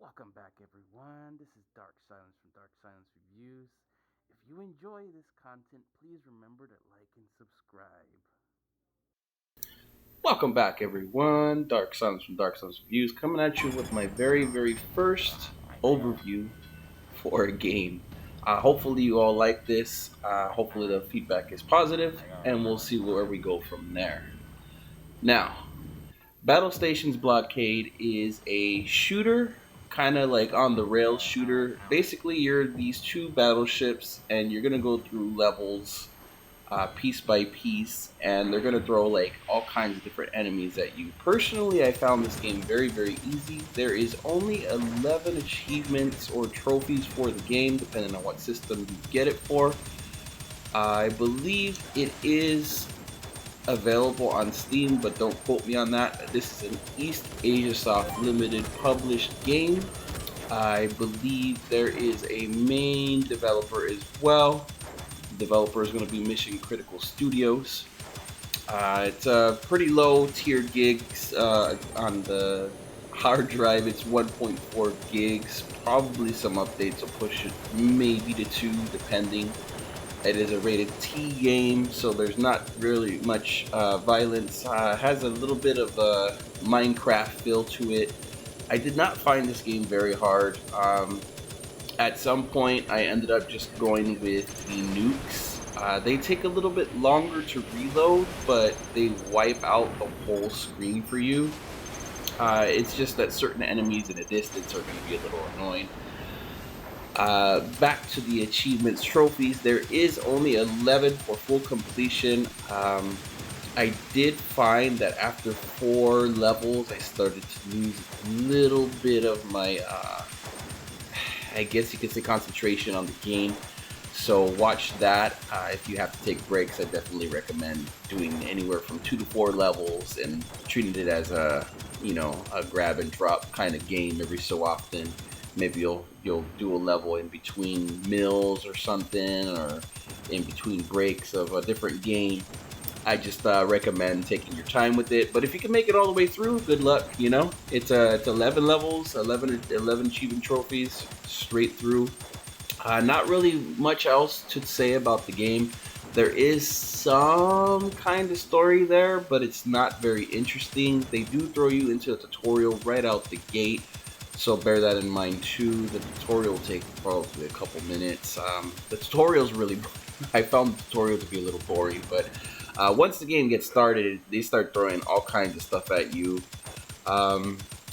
Welcome back, everyone. This is Dark Silence from Dark Silence Reviews. If you enjoy this content, please remember to like and subscribe. Welcome back, everyone. Dark Silence from Dark Silence Reviews coming at you with my very first overview for a game. Hopefully, you all like this. Hopefully, the feedback is positive, and we'll see where we go from there. Now, Battle Stations Blockade is a shooter, kind of like on the rails shooter. Basically, you're these two battleships, and you're gonna go through levels piece by piece, and they're gonna throw like all kinds of different enemies at you. Personally, I found this game very easy. There is only 11 achievements or trophies for the game, depending on what system you get it for. I believe it is available on Steam, but don't quote me on that. This is an East Asia Soft limited published game. I believe there is a main developer as well. The developer is going to be Mission Critical Studios. It's a pretty low tier gigs on the hard drive. It's 1.4 gigs. Probably some updates will push it maybe to 2, depending. It is a rated T game, so there's not really much violence. Has a little bit of a Minecraft feel to it. I did not find this game very hard. At some point, I ended up just going with the nukes. They take a little bit longer to reload, but they wipe out the whole screen for you. It's just that certain enemies in a distance are going to be a little annoying. Back to the achievements trophies, there is only 11 for full completion. I did find that after 4 levels, I started to lose a little bit of my I guess you could say concentration on the game. So watch that. If you have to take breaks, I definitely recommend doing anywhere from 2 to 4 levels and treating it as a grab and drop kind of game every so often. Maybe you'll do a level in between meals or something, or in between breaks of a different game. I just recommend taking your time with it. But if you can make it all the way through, good luck. It's 11 levels, 11 achievement trophies straight through. Not really much else to say about the game. There is some kind of story there, but it's not very interesting. They do throw you into a tutorial right out the gate, so bear that in mind too. The tutorial will take probably a couple minutes. The tutorial's really I found the tutorial to be a little boring, but once the game gets started, they start throwing all kinds of stuff at you.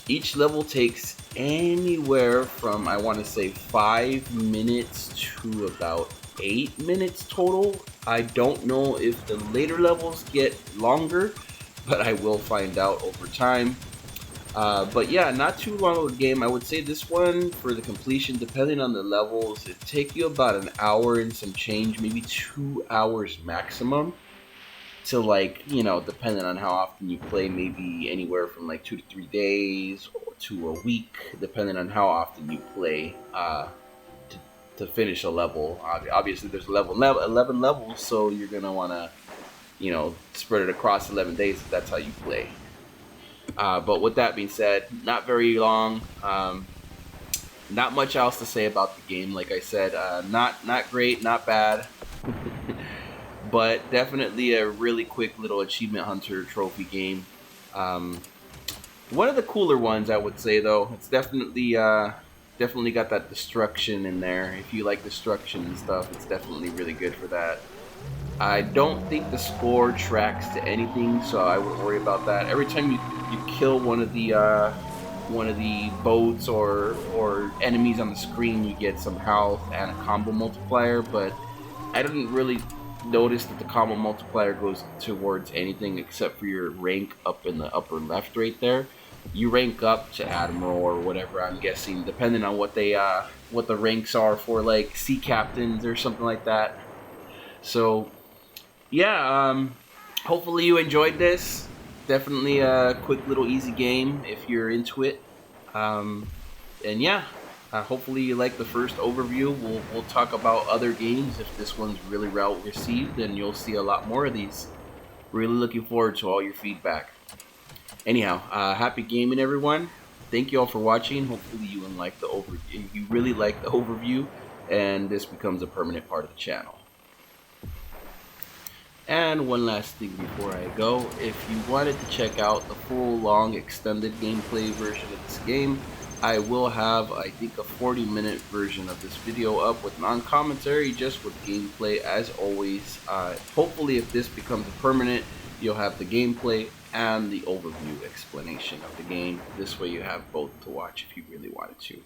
Each level takes anywhere from, I want to say, 5 minutes to about 8 minutes total. I don't know if the later levels get longer, but I will find out over time. But yeah, not too long of a game. I would say this one, for the completion, depending on the levels, it take you about an hour and some change, maybe 2 hours maximum. To, like, depending on how often you play, maybe anywhere from like 2 to 3 days or to a week, depending on how often you play, to, to finish a level. Obviously, there's 11 levels, so you're gonna want to spread it across 11 days if that's how you play. But with that being said, not very long. Not much else to say about the game. Like I said, not great, not bad. But definitely a really quick little achievement hunter trophy game. Um, One of the cooler ones, I would say, though. It's definitely got that destruction in there. If you like destruction and stuff, it's definitely really good for that. I don't think the score tracks to anything, so I wouldn't worry about that. Every time you kill one of the boats or enemies on the screen, you get some health and a combo multiplier. But I didn't really notice that the combo multiplier goes towards anything except for your rank up in the upper left right there. You rank up to admiral or whatever, I'm guessing, depending on what the ranks are for, like, sea captains or something like that. So yeah, hopefully you enjoyed this. Definitely a quick little easy game if you're into it. Um, and yeah, hopefully you like the first overview. We'll talk about other games. If this one's really well received, then you'll see a lot more of these. Really looking forward to all your feedback. Anyhow, happy gaming, everyone. Thank you all for watching. Hopefully you really like the overview, and this becomes a permanent part of the channel. And one last thing before I go, if you wanted to check out the full long extended gameplay version of this game, I will have, I think, a 40-minute version of this video up with non-commentary, just with gameplay as always. Hopefully if this becomes a permanent, you'll have the gameplay and the overview explanation of the game. This way you have both to watch if you really wanted to.